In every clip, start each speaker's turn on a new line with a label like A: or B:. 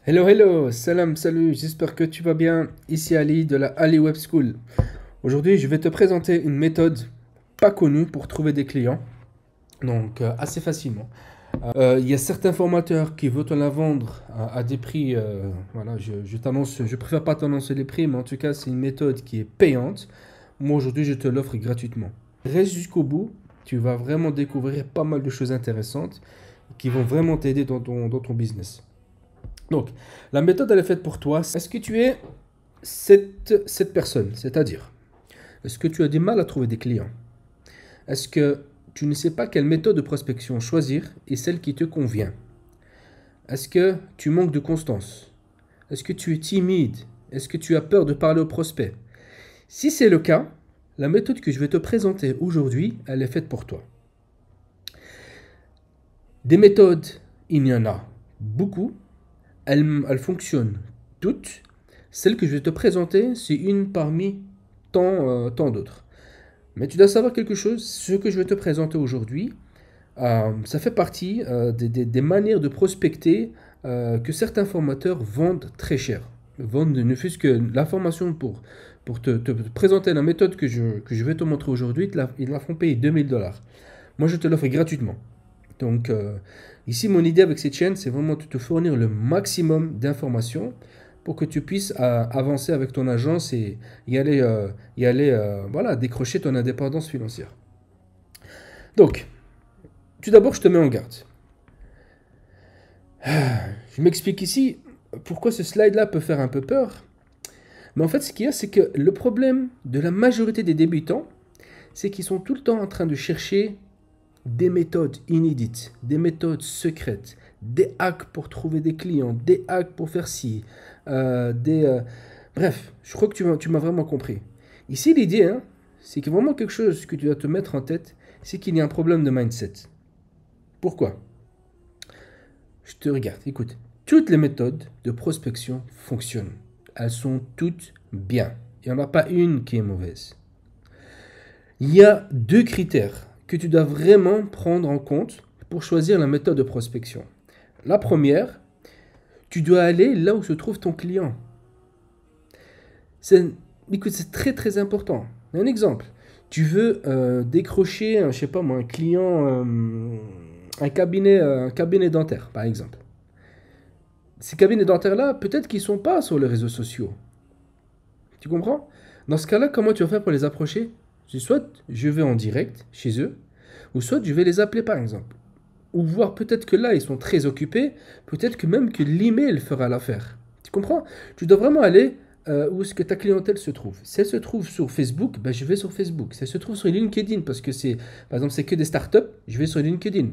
A: Hello, hello, salam, salut, j'espère que tu vas bien. Ici Ali de la Ali Web School. Aujourd'hui, je vais te présenter une méthode pas connue pour trouver des clients, donc assez facilement. Il y a certains formateurs qui veulent te la vendre à des prix, voilà, je t'annonce, je préfère pas t'annoncer les prix, mais en tout cas, c'est une méthode qui est payante. Moi, aujourd'hui, je te l'offre gratuitement. Reste jusqu'au bout, tu vas vraiment découvrir pas mal de choses intéressantes qui vont vraiment t'aider dans ton business. Donc, la méthode, elle est faite pour toi. Est-ce que tu es cette personne? C'est-à-dire, est-ce que tu as du mal à trouver des clients? Est-ce que tu ne sais pas quelle méthode de prospection choisir et celle qui te convient? Est-ce que tu manques de constance? Est-ce que tu es timide? Est-ce que tu as peur de parler aux prospects? Si c'est le cas, la méthode que je vais te présenter aujourd'hui, elle est faite pour toi. Des méthodes, il y en a beaucoup. Elles fonctionnent toutes. Celle que je vais te présenter, c'est une parmi tant d'autres. Mais tu dois savoir quelque chose, ce que je vais te présenter aujourd'hui, ça fait partie des manières de prospecter que certains formateurs vendent très cher. Vendent ne fût-ce que l'information pour te présenter la méthode que je vais te montrer aujourd'hui, ils la font payer 2000 dollars. Moi, je te l'offre gratuitement. Donc, ici, mon idée avec cette chaîne, c'est vraiment de te fournir le maximum d'informations pour que tu puisses avancer avec ton agence et voilà, décrocher ton indépendance financière. Donc, tout d'abord, je te mets en garde. Je m'explique ici pourquoi ce slide-là peut faire un peu peur. Mais en fait, ce qu'il y a, c'est que le problème de la majorité des débutants, c'est qu'ils sont tout le temps en train de chercher des méthodes inédites, des méthodes secrètes, des hacks pour trouver des clients, des hacks pour faire ci, bref, je crois que tu m'as vraiment compris. Ici, l'idée, hein, c'est que vraiment quelque chose que tu dois te mettre en tête, c'est qu'il y a un problème de mindset. Pourquoi? Je te regarde, écoute. Toutes les méthodes de prospection fonctionnent. Elles sont toutes bien. Il n'y en a pas une qui est mauvaise. Il y a deux critères que tu dois vraiment prendre en compte pour choisir la méthode de prospection. La première, tu dois aller là où se trouve ton client. Écoute, c'est très très important. Un exemple, tu veux décrocher, je sais pas moi, un client, un cabinet dentaire, par exemple. Ces cabinets dentaires-là, peut-être qu'ils ne sont pas sur les réseaux sociaux. Tu comprends? Dans ce cas-là, comment tu vas faire pour les approcher? Soit je vais en direct chez eux, ou soit je vais les appeler par exemple. Ou voir peut-être que là, ils sont très occupés, peut-être que même que l'email fera l'affaire. Tu comprends? Tu dois vraiment aller où est-ce que ta clientèle se trouve. Si elle se trouve sur Facebook, ben je vais sur Facebook. Si elle se trouve sur LinkedIn, parce que c'est, par exemple, c'est que des startups, je vais sur LinkedIn.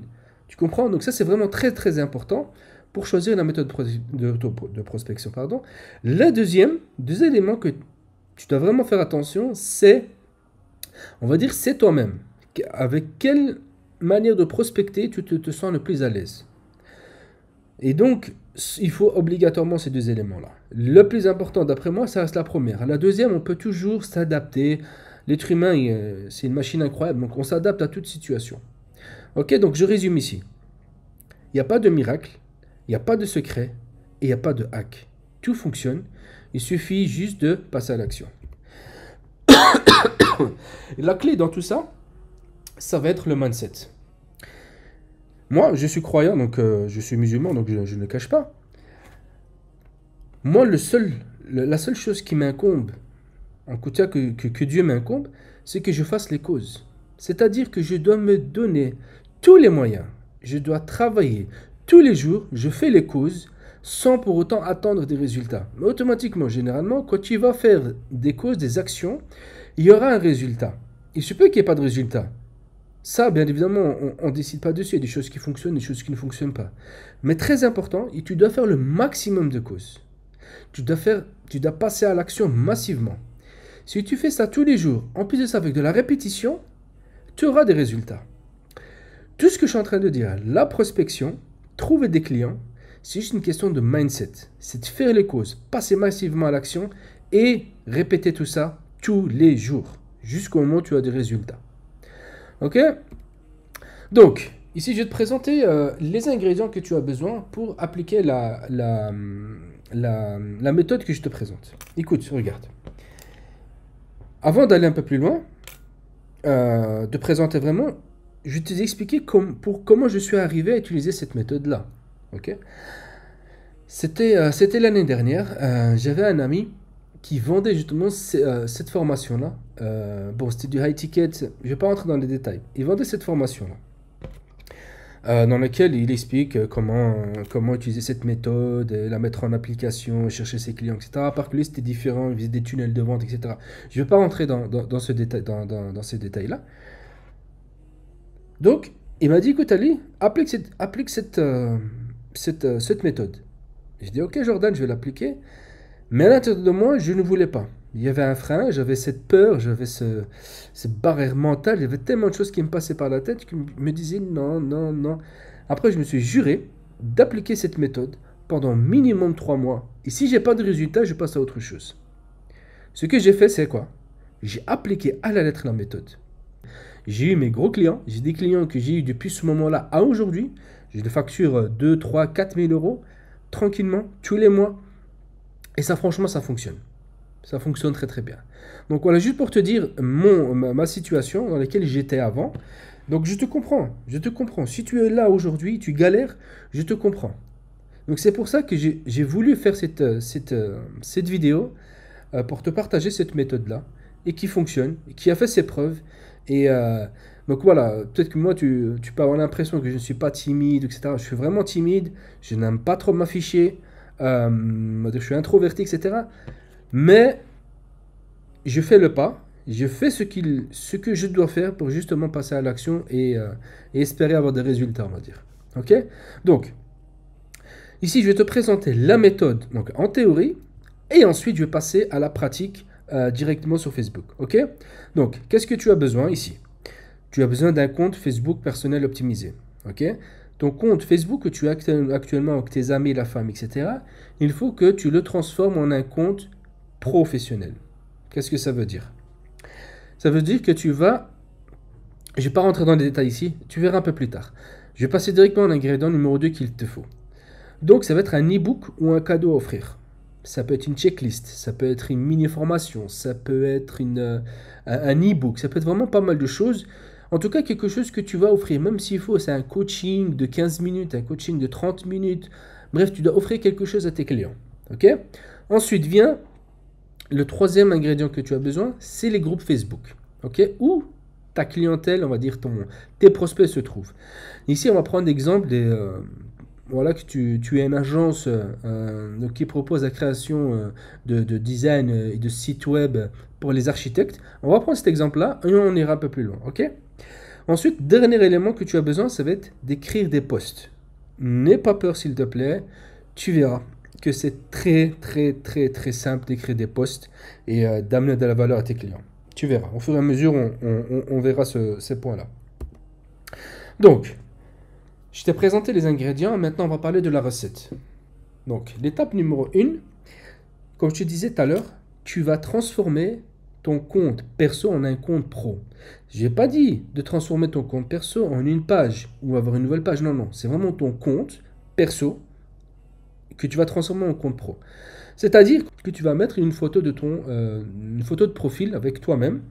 A: Tu comprends? Donc ça, c'est vraiment très très important pour choisir la méthode de prospection. Pardon. Le deux éléments que tu dois vraiment faire attention, c'est, on va dire, c'est toi-même. Avec quelle manière de prospecter tu te sens le plus à l'aise. Et donc, il faut obligatoirement ces deux éléments-là. Le plus important, d'après moi, ça reste la première. La deuxième, on peut toujours s'adapter. L'être humain, c'est une machine incroyable, donc on s'adapte à toute situation. Ok, donc je résume ici. Il n'y a pas de miracle, il n'y a pas de secret et il n'y a pas de hack. Tout fonctionne, il suffit juste de passer à l'action. La clé dans tout ça, ça va être le mindset. Moi, je suis croyant, donc je suis musulman, donc je ne le cache pas. Moi, la seule chose qui m'incombe, en tout cas que Dieu m'incombe, c'est que je fasse les causes. C'est-à-dire que je dois me donner tous les moyens. Je dois travailler tous les jours, je fais les causes sans pour autant attendre des résultats. Mais automatiquement, généralement, quand tu vas faire des causes, des actions, il y aura un résultat. Il se peut qu'il n'y ait pas de résultat. Ça, bien évidemment, on ne décide pas dessus. Il y a des choses qui fonctionnent, des choses qui ne fonctionnent pas. Mais très important, et tu dois faire le maximum de causes. Tu dois passer à l'action massivement. Si tu fais ça tous les jours, en plus de ça avec de la répétition, tu auras des résultats. Tout ce que je suis en train de dire, la prospection, trouver des clients, c'est juste une question de mindset. C'est de faire les causes, passer massivement à l'action et répéter tout ça tous les jours, jusqu'au moment où tu as des résultats. Ok? Donc, Ici, je vais te présenter les ingrédients que tu as besoin pour appliquer la méthode que je te présente. Écoute, regarde. Avant d'aller un peu plus loin, de présenter vraiment, je vais t'expliquer comment je suis arrivé à utiliser cette méthode-là. Ok? C'était l'année dernière. J'avais un ami qui vendait justement cette formation-là. Bon, c'était du high ticket. Je ne vais pas rentrer dans les détails. Il vendait cette formation-là. Dans laquelle il explique comment utiliser cette méthode, la mettre en application, chercher ses clients, etc. Par que lui, c'était différent, il faisait des tunnels de vente, etc. Je ne vais pas rentrer dans ce détail, dans ces détails-là. Donc, il m'a dit, écoute Ali, applique cette méthode. Je dis, ok Jordan, je vais l'appliquer. Mais à l'intérieur de moi, je ne voulais pas. Il y avait un frein, j'avais cette peur, j'avais cette barrière mentale, il y avait tellement de choses qui me passaient par la tête qui me disaient non, non, non. Après, je me suis juré d'appliquer cette méthode pendant minimum 3 mois. Et si j'ai pas de résultat, je passe à autre chose. Ce que j'ai fait, c'est quoi? J'ai appliqué à la lettre la méthode. J'ai eu mes gros clients, j'ai des clients que j'ai eu depuis ce moment-là à aujourd'hui. J'ai des factures 2, 3, 4 000 euros, tranquillement, tous les mois. Et ça, franchement, ça fonctionne. Ça fonctionne très très bien. Donc voilà, juste pour te dire ma situation dans laquelle j'étais avant. Donc je te comprends, je te comprends. Si tu es là aujourd'hui, tu galères, je te comprends. Donc c'est pour ça que j'ai voulu faire cette vidéo pour te partager cette méthode-là et qui fonctionne, et qui a fait ses preuves. Et donc voilà, peut-être que moi tu peux avoir l'impression que je ne suis pas timide, etc. Je suis vraiment timide, je n'aime pas trop m'afficher, je suis introverti, etc. Mais je fais le pas, je fais ce que je dois faire pour justement passer à l'action et espérer avoir des résultats, on va dire. Ok? Donc, ici, je vais te présenter la méthode donc, en théorie et ensuite, je vais passer à la pratique directement sur Facebook. Ok? Donc, qu'est-ce que tu as besoin ici? Tu as besoin d'un compte Facebook personnel optimisé. Ok? Ton compte Facebook que tu as actuellement avec tes amis, la femme, etc., il faut que tu le transformes en un compte professionnel. Qu'est-ce que ça veut dire? Ça veut dire que tu vas... Je ne vais pas rentrer dans les détails ici, tu verras un peu plus tard. Je vais passer directement à l'ingrédient numéro 2 qu'il te faut. Donc ça va être un e-book ou un cadeau à offrir. Ça peut être une checklist, ça peut être une mini-formation, ça peut être un e-book, ça peut être vraiment pas mal de choses. En tout cas, quelque chose que tu vas offrir, même s'il faut, c'est un coaching de 15 minutes, un coaching de 30 minutes. Bref, tu dois offrir quelque chose à tes clients. Ok? Ensuite vient le troisième ingrédient que tu as besoin, c'est les groupes Facebook. Ok? Où ta clientèle, on va dire tes prospects se trouvent. Ici, on va prendre l'exemple voilà, que tu es une agence donc qui propose la création de design et de sites web pour les architectes. On va prendre cet exemple-là et on ira un peu plus loin. Ok? Ensuite, dernier élément que tu as besoin, ça va être d'écrire des posts. N'aie pas peur, s'il te plaît. Tu verras que c'est très, très, très, très simple d'écrire des posts et d'amener de la valeur à tes clients. Tu verras. Au fur et à mesure, on verra ces points-là. Donc, je t'ai présenté les ingrédients. Maintenant, on va parler de la recette. Donc, l'étape numéro 1, comme je te disais tout à l'heure, tu vas transformer ton compte perso en un compte pro. Je n'ai pas dit de transformer ton compte perso en une page ou avoir une nouvelle page. Non, non. C'est vraiment ton compte perso que tu vas transformer en compte pro. C'est-à-dire que tu vas mettre une photo une photo de profil avec toi-même,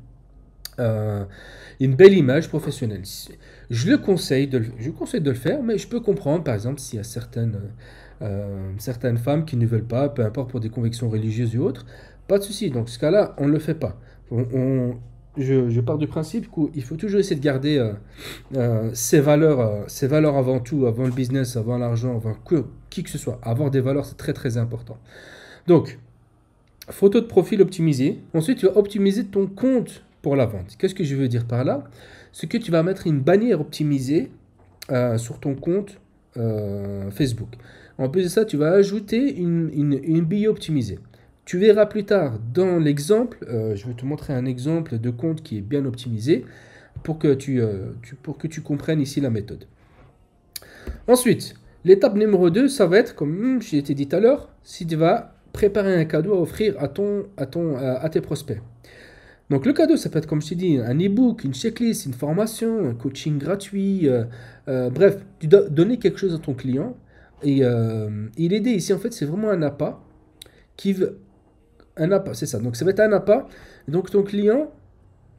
A: une belle image professionnelle. Je conseille de le faire, mais je peux comprendre, par exemple, s'il y a certaines femmes qui ne veulent pas, peu importe pour des convictions religieuses ou autres, pas de souci. Donc, ce cas-là, on ne le fait pas. Je pars du principe qu'il faut toujours essayer de garder ses valeurs avant tout, avant le business, avant l'argent, avant qui que ce soit. Avoir des valeurs, c'est très très important. Donc, photo de profil optimisée. Ensuite, tu vas optimiser ton compte pour la vente. Qu'est-ce que je veux dire par là? C'est que tu vas mettre une bannière optimisée sur ton compte Facebook. En plus de ça, tu vas ajouter une bio optimisée. Tu verras plus tard dans l'exemple, je vais te montrer un exemple de compte qui est bien optimisé pour que tu comprennes ici la méthode. Ensuite, l'étape numéro 2, ça va être, comme j'ai été dit tout à l'heure, si tu vas préparer un cadeau à offrir à tes prospects. Donc le cadeau, ça peut être, comme je t'ai dit, un e-book, une checklist, une formation, un coaching gratuit. Bref, tu dois donner quelque chose à ton client. Et l'aider ici, en fait, c'est vraiment un appât qui veut... Un appât, c'est ça. Donc ça va être un appât. Et donc ton client,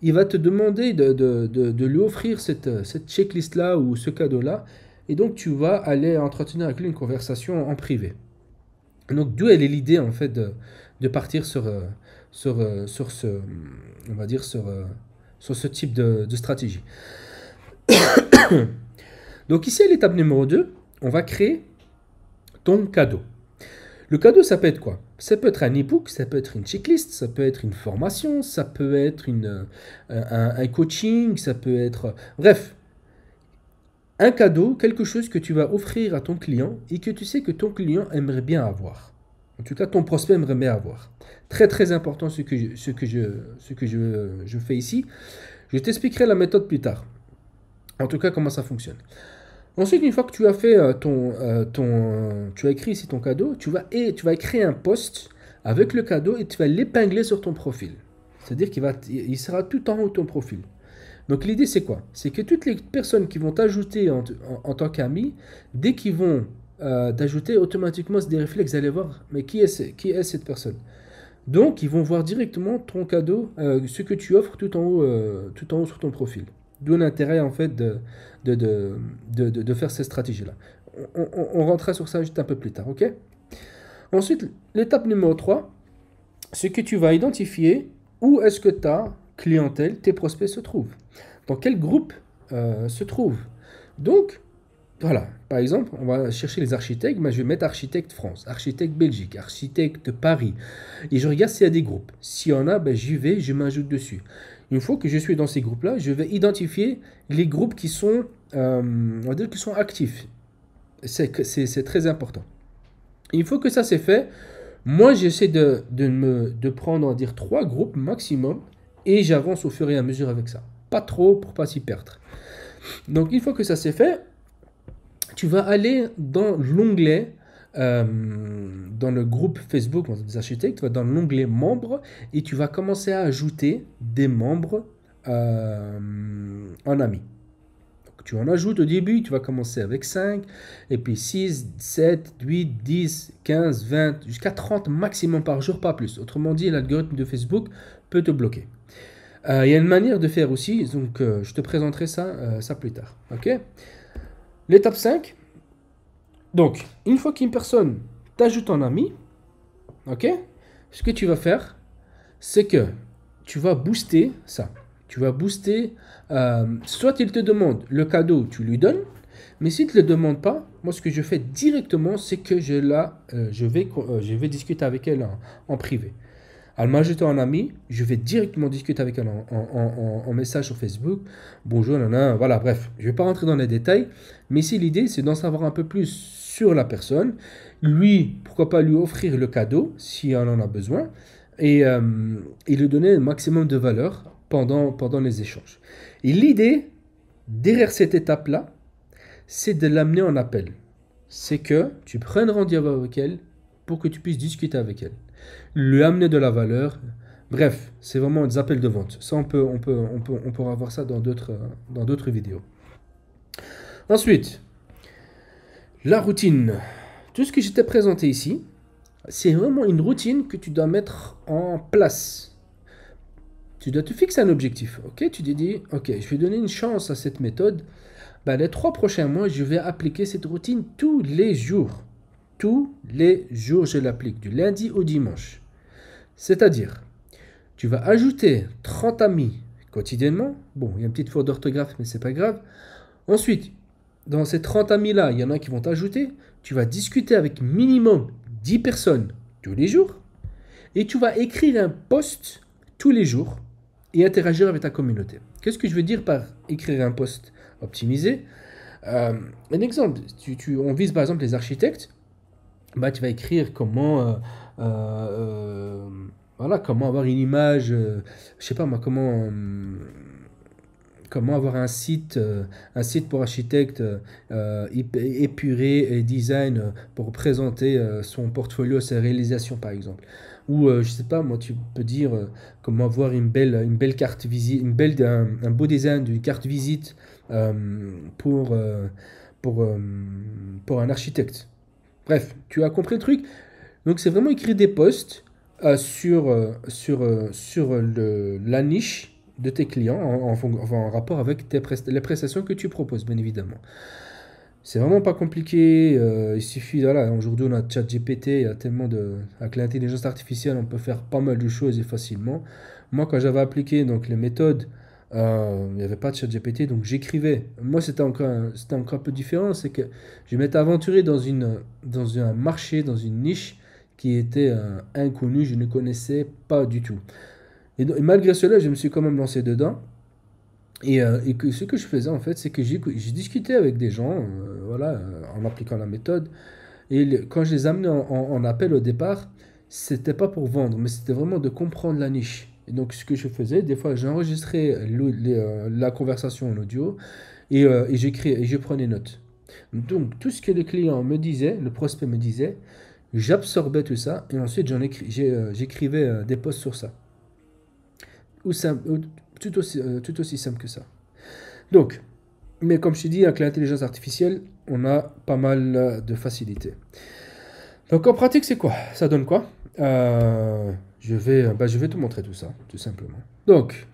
A: il va te demander de lui offrir cette checklist-là ou ce cadeau-là. Et donc tu vas aller entretenir avec lui une conversation en privé. Donc d'où elle est l'idée, en fait, de partir sur ce, on va dire, sur ce type de stratégie. Donc ici, à l'étape numéro 2, on va créer ton cadeau. Le cadeau, ça peut être quoi? Ça peut être un e-book, ça peut être une checklist, ça peut être une formation, ça peut être un coaching, ça peut être... Bref, un cadeau, quelque chose que tu vas offrir à ton client et que tu sais que ton client aimerait bien avoir. En tout cas, ton prospect aimerait bien avoir. Très très important ce que je fais ici. Je t'expliquerai la méthode plus tard. En tout cas, comment ça fonctionne. Ensuite, une fois que tu as fait tu as écrit ici ton cadeau, tu vas créer un post avec le cadeau et tu vas l'épingler sur ton profil. C'est-à-dire il sera tout en haut de ton profil. Donc l'idée c'est quoi? C'est que toutes les personnes qui vont t'ajouter en tant qu'ami, dès qu'ils vont t'ajouter, automatiquement c'est des réflexes d'aller voir, mais qui est cette personne? Donc ils vont voir directement ton cadeau, ce que tu offres tout en haut sur ton profil. D'où l'intérêt en fait de faire cette stratégie-là. On rentrera sur ça juste un peu plus tard, ok? Ensuite, l'étape numéro 3, c'est que tu vas identifier où est-ce que ta clientèle, tes prospects se trouvent. Dans quel groupe se trouvent. Donc, voilà, par exemple, on va chercher les architectes, je vais mettre architecte France, architecte Belgique, architecte Paris, et je regarde s'il y a des groupes. S'il y en a, j'y vais, je m'ajoute dessus. Une fois que je suis dans ces groupes-là, je vais identifier les groupes qui sont, on va dire, qui sont actifs. C'est très important. Une fois que ça c'est fait, moi j'essaie de prendre, on va dire, 3 groupes maximum, et j'avance au fur et à mesure avec ça. Pas trop pour pas s'y perdre. Donc une fois que ça c'est fait, tu vas aller dans l'onglet, dans le groupe Facebook des architectes, tu vas dans l'onglet membres et tu vas commencer à ajouter des membres en amis. Donc, tu en ajoutes au début, tu vas commencer avec 5, et puis 6, 7, 8, 10, 15, 20, jusqu'à 30 maximum par jour, pas plus. Autrement dit, l'algorithme de Facebook peut te bloquer. Il y a une manière de faire aussi, donc je te présenterai ça plus tard. Ok? L'étape 5, donc, une fois qu'une personne t'ajoute en ami, ok, ce que tu vas faire, c'est que tu vas booster ça. Tu vas booster, soit il te demande le cadeau, tu lui donnes, mais s'il ne te le demande pas, moi ce que je fais directement, c'est que je vais discuter avec elle en privé. Elle m'a ajouté en ami, je vais directement discuter avec elle en message sur Facebook. Bonjour, nanana, voilà, bref, je ne vais pas rentrer dans les détails, mais ici l'idée c'est d'en savoir un peu plus sur la personne. Lui, pourquoi pas lui offrir le cadeau si elle en a besoin, et lui donner un maximum de valeur pendant les échanges. Et l'idée derrière cette étape-là, c'est de l'amener en appel. C'est que tu prennes rendez-vous avec elle pour que tu puisses discuter avec elle, lui amener de la valeur. Bref, c'est vraiment des appels de vente. Ça, on pourra voir ça dans d'autres vidéos. Ensuite, la routine. Tout ce que je t'ai présenté ici, c'est vraiment une routine que tu dois mettre en place. Tu dois te fixer un objectif. Ok, tu te dis, ok, je vais donner une chance à cette méthode. Les 3 prochains mois, je vais appliquer cette routine tous les jours. Tous les jours, je l'applique, du lundi au dimanche. C'est-à-dire, tu vas ajouter 30 amis quotidiennement. Bon, il y a une petite faute d'orthographe, mais c'est pas grave. Ensuite, dans ces 30 amis-là, il y en a qui vont t'ajouter. Tu vas discuter avec minimum 10 personnes tous les jours. Et tu vas écrire un post tous les jours et interagir avec ta communauté. Qu'est-ce que je veux dire par écrire un post optimisé? Un exemple, on vise par exemple les architectes. Tu vas écrire voilà, comment avoir une image, je sais pas moi, comment avoir un site pour architecte épuré et design pour présenter son portfolio, ses réalisations par exemple. Ou je sais pas, moi tu peux dire comment avoir une belle carte visite, un beau design d'une carte visite euh, pour, euh, pour, euh, pour un architecte. Bref, tu as compris le truc? Donc c'est vraiment écrire des posts sur la niche de tes clients en rapport avec les prestations que tu proposes, bien évidemment. C'est vraiment pas compliqué. Il suffit, voilà, aujourd'hui on a ChatGPT, il y a tellement de. Avec l'intelligence artificielle, on peut faire pas mal de choses et facilement. Moi, quand j'avais appliqué donc, les méthodes, il n'y avait pas de ChatGPT, donc j'écrivais. Moi, c'était encore un peu différent, c'est que je m'étais aventuré dans un marché, dans une niche qui était inconnue, je ne connaissais pas du tout. Et malgré cela, je me suis quand même lancé dedans. Ce que je faisais en fait, c'est que j'ai discuté avec des gens, voilà, en appliquant la méthode. Quand je les amenais en appel au départ, c'était pas pour vendre, mais c'était vraiment de comprendre la niche. Et donc ce que je faisais, des fois j'enregistrais la conversation en audio et je prenais note. Donc tout ce que le client me disait, le prospect me disait, j'absorbais tout ça et ensuite j'écrivais des posts sur ça. Ou tout aussi simple que ça. Donc, mais comme je t'ai dit, avec l'intelligence artificielle, on a pas mal de facilité. Donc en pratique, c'est quoi? Ça donne quoi? Je vais te montrer tout ça, tout simplement. Donc,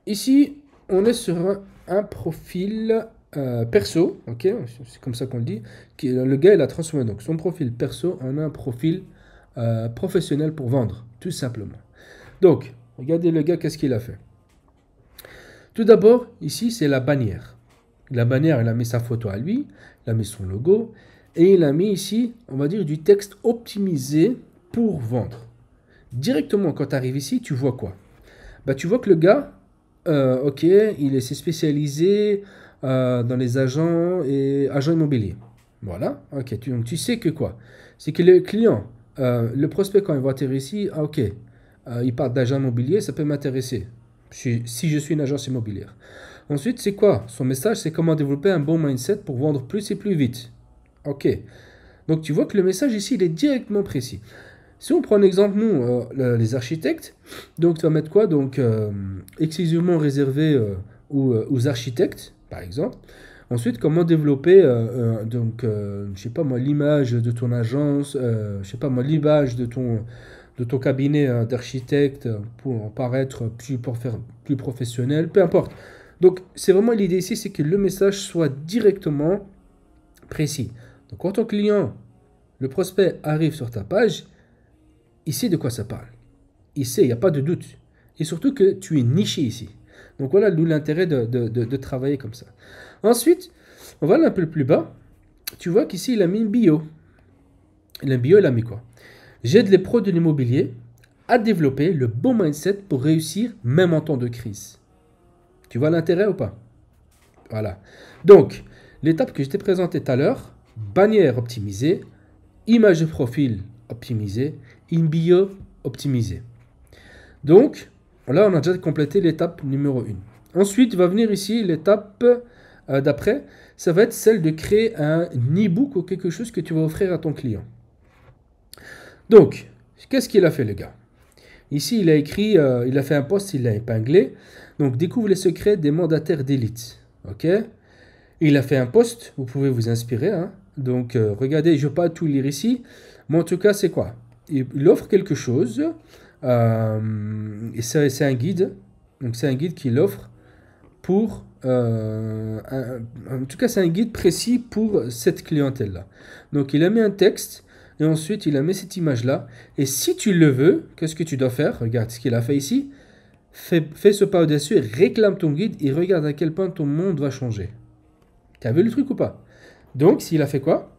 A: ici, on est sur un profil perso, ok? C'est comme ça qu'on le dit. Le gars, il a transformé donc son profil perso en un profil professionnel pour vendre, tout simplement. Donc, regardez le gars, qu'est-ce qu'il a fait? Tout d'abord, ici, c'est la bannière. La bannière, il a mis sa photo à lui, il a mis son logo, et il a mis ici, on va dire, du texte optimisé pour vendre. Directement, quand tu arrives ici, tu vois quoi? Bah, tu vois que le gars, ok, s'est spécialisé dans les agents immobiliers. Voilà, ok, donc tu sais que quoi? C'est que le client, le prospect, quand il va atterrir ici, ah, ok, il parle d'agent immobilier, ça peut m'intéresser si je suis une agence immobilière. Ensuite, c'est quoi? Son message, c'est comment développer un bon mindset pour vendre plus et plus vite. Ok. Donc tu vois que le message ici, il est directement précis. Si on prend un exemple, nous, les architectes, donc tu vas mettre quoi? Donc exclusivement réservé aux architectes, par exemple. Ensuite, comment développer, je sais pas moi, l'image de ton agence, je sais pas moi, l'image de ton cabinet d'architecte pour paraître pour faire plus professionnel, peu importe. Donc, c'est vraiment l'idée ici, c'est que le message soit directement précis. Donc, quand ton client, le prospect, arrive sur ta page, il sait de quoi ça parle. Il sait, il n'y a pas de doute. Et surtout que tu es niché ici. Donc, voilà d'où l'intérêt de travailler comme ça. Ensuite, on va aller un peu plus bas. Tu vois qu'ici, il a mis une bio. La bio, il a mis quoi? J'aide les pros de l'immobilier à développer le bon mindset pour réussir même en temps de crise. Tu vois l'intérêt ou pas? Voilà. Donc, l'étape que je t'ai présentée tout à l'heure, bannière optimisée, image de profil optimisée, une bio optimisée. Donc, là, on a déjà complété l'étape numéro 1. Ensuite, va venir ici l'étape d'après. Ça va être celle de créer un e-book ou quelque chose que tu vas offrir à ton client. Donc, qu'est-ce qu'il a fait, le gars? Ici, il a écrit, il a fait un post, il l'a épinglé. Donc, découvre les secrets des mandataires d'élite. Ok? Il a fait un post, vous pouvez vous inspirer. Hein. Donc, regardez, je ne vais pas tout lire ici. Mais en tout cas, c'est quoi? Il offre quelque chose. Et c'est un guide. Donc, c'est un guide qu'il offre pour. En tout cas, c'est un guide précis pour cette clientèle-là. Donc, il a mis un texte. Et ensuite, il a mis cette image-là. Et si tu le veux, qu'est-ce que tu dois faire? Regarde ce qu'il a fait ici. Fais ce pas au-dessus, réclame ton guide et regarde à quel point ton monde va changer. Tu as vu le truc ou pas? Donc, s'il a fait quoi?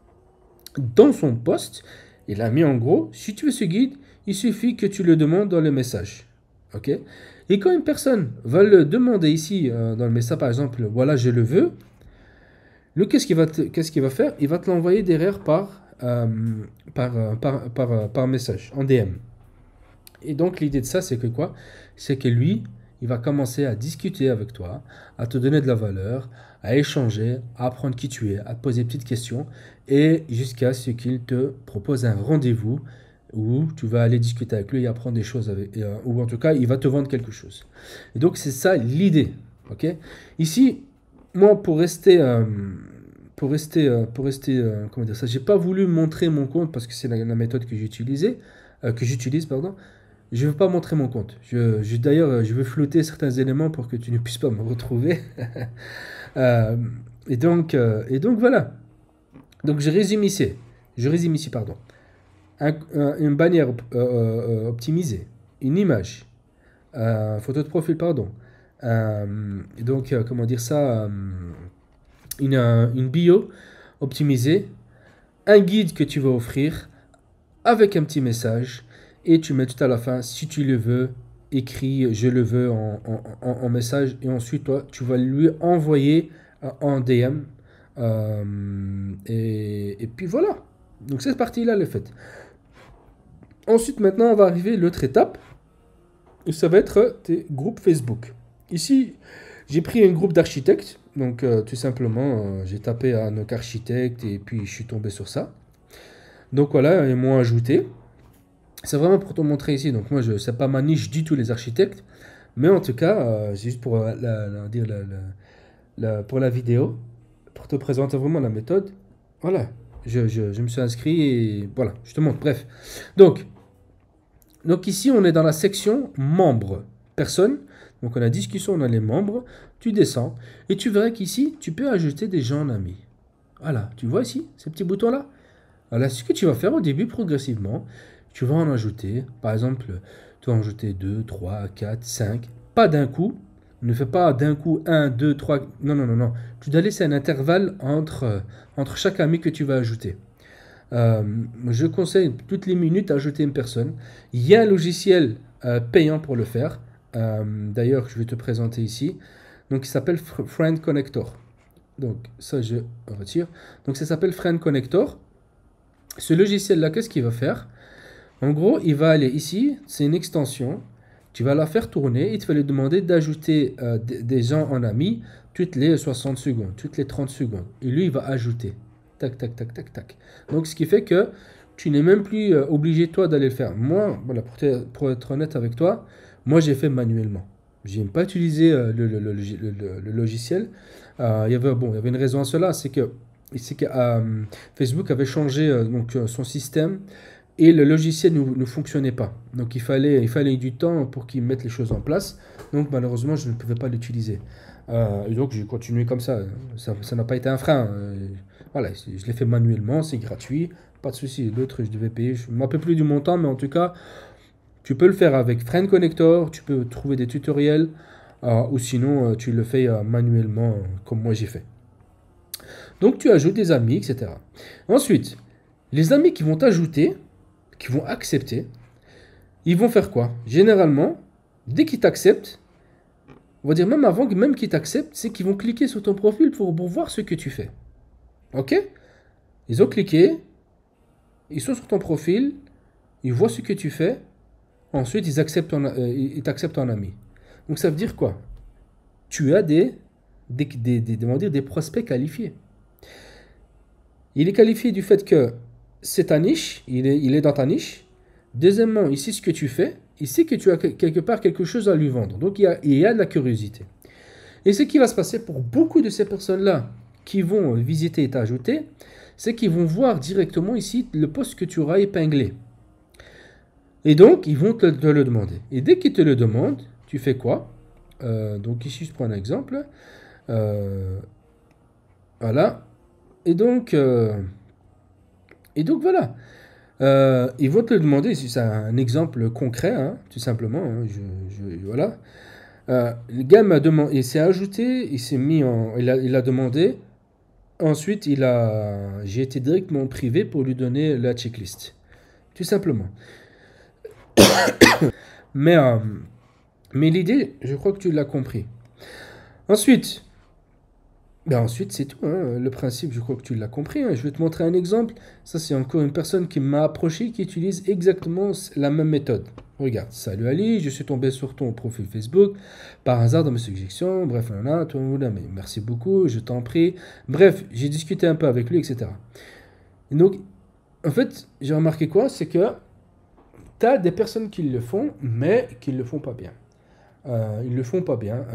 A: Dans son post, il a mis en gros, si tu veux ce guide, il suffit que tu le demandes dans le message. Ok? Et quand une personne va le demander ici, dans le message, par exemple, voilà, je le veux, qu'est-ce qu'il va faire? Il va te l'envoyer derrière par message, en DM. Et donc l'idée de ça, c'est que quoi? C'est que lui, il va commencer à discuter avec toi, à te donner de la valeur, à échanger, à apprendre qui tu es, à te poser des petites questions, et jusqu'à ce qu'il te propose un rendez-vous où tu vas aller discuter avec lui et apprendre des choses avec, ou en tout cas, il va te vendre quelque chose. Et donc, c'est ça l'idée. Ok? Ici, moi, comment dire ça, j'ai pas voulu montrer mon compte parce que c'est la méthode que j'utilise, pardon. Je veux pas montrer mon compte. D'ailleurs, je veux flouter certains éléments pour que tu ne puisses pas me retrouver. Euh, et donc voilà. Donc je résume ici, pardon. Une bannière optimisée, une image, photo de profil, pardon. Comment dire ça, une bio optimisée, un guide que tu vas offrir avec un petit message et tu mets tout à la fin, si tu le veux, écrit je le veux en message et ensuite toi tu vas lui envoyer en DM et puis voilà. Donc cette partie-là elle est faite. Ensuite maintenant on va arriver à l'autre étape et ça va être tes groupes Facebook. Ici j'ai pris un groupe d'architectes donc tout simplement j'ai tapé Anouk architecte et puis je suis tombé sur ça. Donc voilà, ils m'ont ajouté. C'est vraiment pour te montrer ici. Donc moi, c'est pas ma niche du tout les architectes, mais en tout cas, c'est juste pour pour la vidéo, pour te présenter vraiment la méthode. Voilà, je me suis inscrit et voilà, je te montre. Bref, donc ici, on est dans la section membres, personnes. Donc on a discussion, on a les membres. Tu descends et tu verras qu'ici, tu peux ajouter des gens en amis. Voilà, tu vois ici, ces petits boutons-là. Voilà, ce que tu vas faire au début, progressivement, tu vas en ajouter. Par exemple, tu vas en ajouter 2, 3, 4, 5. Pas d'un coup. Ne fais pas d'un coup 1, 2, 3. Non, non, non, non. Tu dois laisser un intervalle entre chaque ami que tu vas ajouter. Je conseille toutes les minutes d'ajouter une personne. Il y a un logiciel payant pour le faire. D'ailleurs, je vais te présenter ici. Donc, il s'appelle Friend Connector. Donc, ça, je retire. Donc, ça s'appelle Friend Connector. Ce logiciel-là, qu'est-ce qu'il va faire? En gros, il va aller ici, c'est une extension. Tu vas la faire tourner et tu vas lui demander d'ajouter des gens en amis toutes les 60 secondes, toutes les 30 secondes. Et lui, il va ajouter. Tac, tac, tac, tac, tac. Donc, ce qui fait que tu n'es même plus obligé, toi, d'aller le faire. Moi, voilà, pour être honnête avec toi, moi, j'ai fait manuellement. Je n'ai pas utilisé le logiciel. Il y avait une raison à cela, c'est que Facebook avait changé son système et le logiciel ne fonctionnait pas. Donc il fallait du temps pour qu'ils mettent les choses en place. Donc malheureusement, je ne pouvais pas l'utiliser. Et donc j'ai continué comme ça. Ça n'a pas été un frein. Voilà, je l'ai fait manuellement, c'est gratuit, pas de souci. L'autre, je devais payer. Je ne me rappelle plus du montant, mais en tout cas, tu peux le faire avec Friend Connector. Tu peux trouver des tutoriels ou sinon tu le fais manuellement comme moi j'ai fait. Donc tu ajoutes des amis, etc. Ensuite, les amis qui vont t'ajouter, qui vont accepter, ils vont faire quoi? Généralement, dès qu'ils t'acceptent, on va dire même qu'ils t'acceptent, c'est qu'ils vont cliquer sur ton profil pour voir ce que tu fais. Ok? Ils ont cliqué, ils sont sur ton profil, ils voient ce que tu fais, ensuite ils t'acceptent en ami. Donc ça veut dire quoi? Tu as des prospects qualifiés. Il est qualifié du fait que c'est ta niche, il est dans ta niche. Deuxièmement, il sait ce que tu fais, il sait que tu as quelque part quelque chose à lui vendre. Donc il y a de la curiosité. Et ce qui va se passer pour beaucoup de ces personnes-là qui vont visiter et t'ajouter, c'est qu'ils vont voir directement ici le post que tu auras épinglé. Et donc, ils vont te le demander. Et dès qu'ils te le demandent, tu fais quoi? Donc ici, je prends un exemple. Voilà. Et donc voilà. Ils vont te le demander, si c'est un exemple concret, hein, tout simplement. Hein, voilà. Le gars m'a demandé, il s'est ajouté, il s'est mis en, il a demandé. Ensuite, j'ai été directement privé pour lui donner la checklist, tout simplement. Mais l'idée, je crois que tu l'as compris. Ensuite, c'est tout. Hein. Le principe, je crois que tu l'as compris. Hein. Je vais te montrer un exemple. Ça, c'est encore une personne qui m'a approché, qui utilise exactement la même méthode. Regarde, salut Ali, je suis tombé sur ton profil Facebook par hasard dans mes suggestions. Bref, là, toi, là, mais merci beaucoup, je t'en prie. Bref, j'ai discuté un peu avec lui, etc. Et donc, en fait, j'ai remarqué quoi? C'est que tu as des personnes qui le font, mais qui ne le font pas bien. Ils le font pas bien.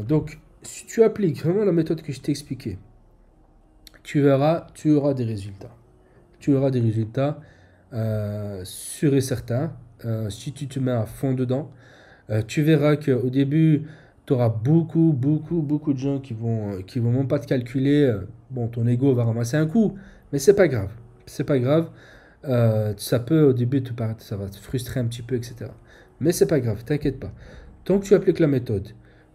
A: Donc, si tu appliques vraiment la méthode que je t'ai expliquée, tu auras des résultats. Tu auras des résultats sûrs et certains. Si tu te mets à fond dedans, tu verras qu'au début, tu auras beaucoup de gens qui vont même pas te calculer. Bon, ton ego va ramasser un coup, mais c'est pas grave. C'est pas grave. Ça peut au début te paraître, ça va te frustrer un petit peu, etc. Mais c'est pas grave, t'inquiète pas. Tant que tu appliques la méthode,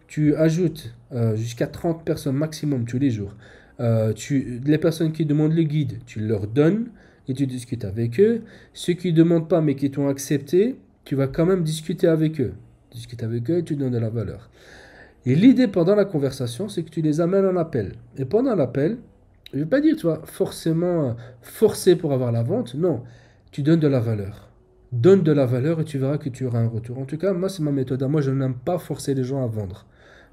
A: tu ajoutes jusqu'à 30 personnes maximum tous les jours. Les personnes qui demandent le guide, tu leur donnes et tu discutes avec eux. Ceux qui ne demandent pas mais qui t'ont accepté, tu vas quand même discuter avec eux. Discuter avec eux et tu donnes de la valeur. Et l'idée pendant la conversation, c'est que tu les amènes en appel. Et pendant l'appel, je ne vais pas dire, tu vois, forcément forcer pour avoir la vente. Non, tu donnes de la valeur. Donne de la valeur et tu verras que tu auras un retour. En tout cas, moi, c'est ma méthode. Moi, je n'aime pas forcer les gens à vendre.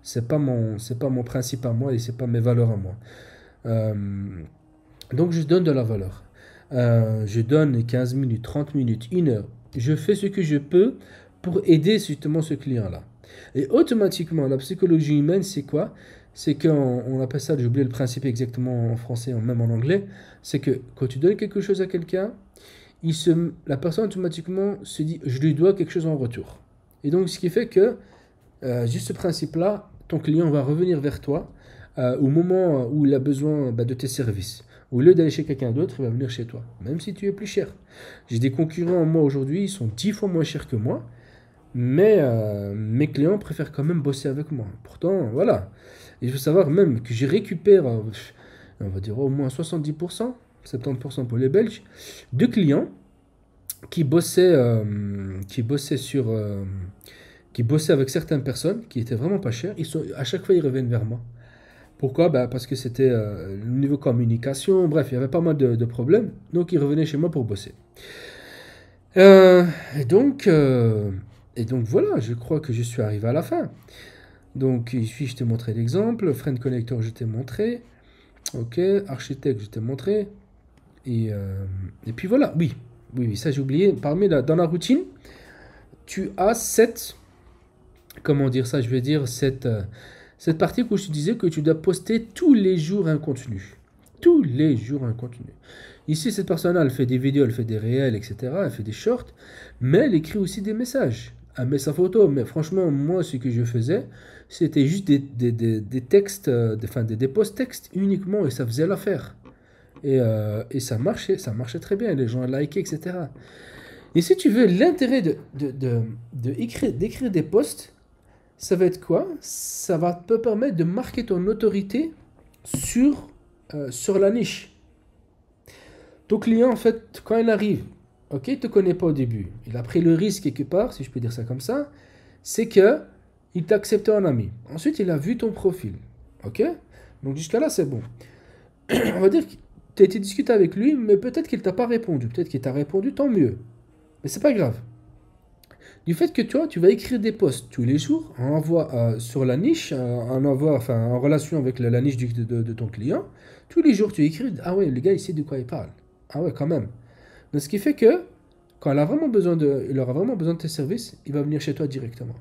A: C'est pas mon principe à moi et c'est pas mes valeurs à moi. Euh, donc, je donne de la valeur. Je donne 15 minutes, 30 minutes, 1 heure. Je fais ce que je peux pour aider justement ce client-là. Et automatiquement, la psychologie humaine, c'est quoi? C'est qu'on appelle ça, j'ai oublié le principe exactement en français, même en anglais, c'est que quand tu donnes quelque chose à quelqu'un, la personne automatiquement se dit, je lui dois quelque chose en retour. Et donc, ce qui fait que, juste ce principe-là, ton client va revenir vers toi au moment où il a besoin de tes services. Au lieu d'aller chez quelqu'un d'autre, il va venir chez toi, même si tu es plus cher. J'ai des concurrents, moi, aujourd'hui, ils sont 10 fois moins chers que moi, mais mes clients préfèrent quand même bosser avec moi. Pourtant, voilà. Et il faut savoir même que je récupère, on va dire au moins 70%, 70% pour les Belges, de clients qui bossaient qui bossaient avec certaines personnes qui étaient vraiment pas chères. À chaque fois, ils reviennent vers moi. Pourquoi? Bah, parce que c'était le niveau communication, bref, il y avait pas mal de problèmes. Donc, ils revenaient chez moi pour bosser. Euh, et donc, euh, et donc voilà, je crois que je suis arrivé à la fin. Donc ici, je t'ai montré l'exemple. Friend Connector, je t'ai montré. Ok, architecte, je t'ai montré. Et puis voilà, oui, ça j'ai oublié. Dans la routine, tu as comment dire ça, je vais dire, cette partie où je te disais que tu dois poster tous les jours un contenu. Tous les jours un contenu. Ici, cette personne-là, elle fait des vidéos, elle fait des réels, etc. Elle fait des shorts, mais elle écrit aussi des messages. Elle met sa photo, mais franchement, moi, ce que je faisais, c'était juste des textes, enfin des posts textes uniquement, et ça faisait l'affaire. Et ça marchait très bien, les gens likaient, etc. Et si tu veux, l'intérêt d'écrire des posts, ça va être quoi? Ça va te permettre de marquer ton autorité sur la niche. Ton client, en fait, quand il arrive, ok, il ne te connaît pas au début. Il a pris le risque quelque part, si je peux dire ça comme ça, c'est que il t'a accepté en ami. Ensuite, il a vu ton profil. Ok? Donc jusqu'à là, c'est bon. On va dire que tu as été discuté avec lui, mais peut-être qu'il t'a pas répondu. Peut-être qu'il t'a répondu, tant mieux. Mais c'est pas grave. Du fait que toi, tu vas écrire des posts tous les jours, sur la niche, en relation avec la niche de ton client, tous les jours tu écris, ah ouais, le gars il sait de quoi il parle. Ah ouais, quand même. Donc, ce qui fait que quand il aura vraiment besoin de tes services, il va venir chez toi directement.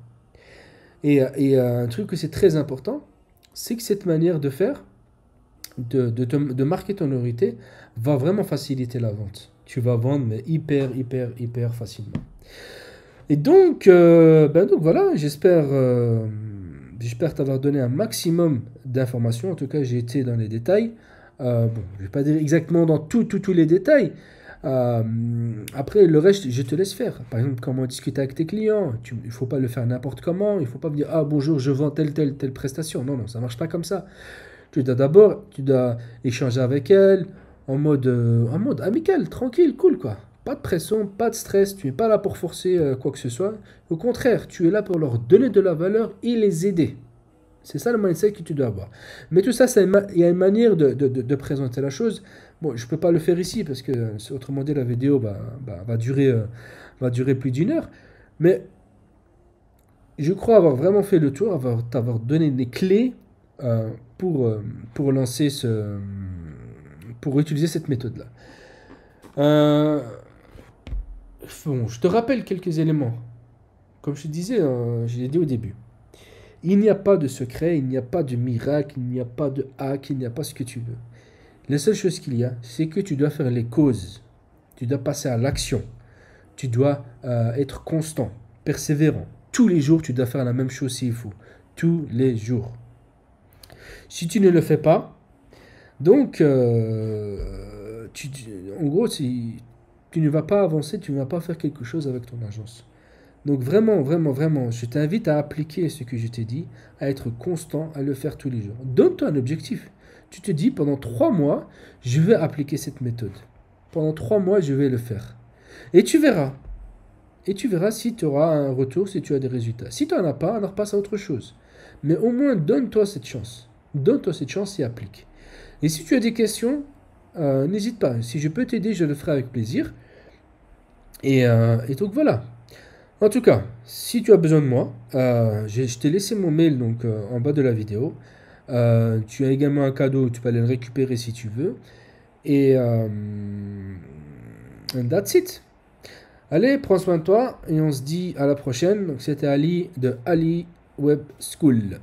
A: Un truc que c'est très important, c'est que cette manière de faire, de marquer ton autorité, va vraiment faciliter la vente. Tu vas vendre, mais hyper facilement. Et donc voilà, j'espère t'avoir donné un maximum d'informations. En tout cas, j'ai été dans les détails. Bon, je ne vais pas dire exactement dans tous les détails. Après, le reste, je te laisse faire. Par exemple, comment discuter avec tes clients. Il ne faut pas le faire n'importe comment. Il ne faut pas me dire, ah bonjour, je vends telle prestation. Non, ça ne marche pas comme ça. Tu dois échanger avec elle en mode amical, tranquille, cool, quoi. Pas de pression, pas de stress, tu n'es pas là pour forcer quoi que ce soit. Au contraire, tu es là pour leur donner de la valeur et les aider. C'est ça le mindset que tu dois avoir. Mais tout ça, il y a une manière de présenter la chose. Bon, je peux pas le faire ici parce que autrement dit la vidéo va durer plus d'une heure. Mais je crois avoir vraiment fait le tour, t'avoir donné des clés euh, pour, euh, pour lancer pour utiliser cette méthode-là. Euh, bon, je te rappelle quelques éléments. Comme je te disais, je l'ai dit au début. Il n'y a pas de secret, il n'y a pas de miracle, il n'y a pas de hack, il n'y a pas ce que tu veux. La seule chose qu'il y a, c'est que tu dois faire les causes. Tu dois passer à l'action. Tu dois être constant, persévérant. Tous les jours, tu dois faire la même chose s'il faut. Tous les jours. Si tu ne le fais pas, donc, en gros, si tu ne vas pas avancer, tu ne vas pas faire quelque chose avec ton agence. Donc vraiment, vraiment, vraiment, je t'invite à appliquer ce que je t'ai dit, à être constant, à le faire tous les jours. Donne-toi un objectif. Tu te dis, pendant 3 mois, je vais appliquer cette méthode. Pendant 3 mois, je vais le faire. Et tu verras. Et tu verras si tu auras un retour, si tu as des résultats. Si tu n'en as pas, alors passe à autre chose. Mais au moins, donne-toi cette chance. Donne-toi cette chance et applique. Et si tu as des questions, n'hésite pas. Si je peux t'aider, je le ferai avec plaisir. Et donc voilà. En tout cas, si tu as besoin de moi, je t'ai laissé mon mail donc, en bas de la vidéo. Tu as également un cadeau, tu peux aller le récupérer si tu veux. Et that's it. Allez, prends soin de toi et on se dit à la prochaine. Donc c'était Ali de Ali Web School.